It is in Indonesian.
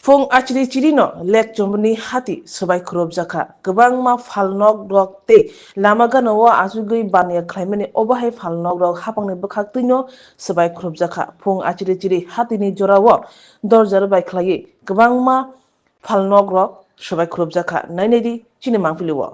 Fung achiri chiri no lek jombani hati sabai khurub jaka gobang ma falnok rok te lama gana wa asugui bania khlaimani obahai falnok rok hapangni bukhak tuino sabai khurub jaka fung achiri chiri hati ni jora wo dorjar bai khlai gobang ma falnok rok sabai khurub jaka nainedi chini mangpili wo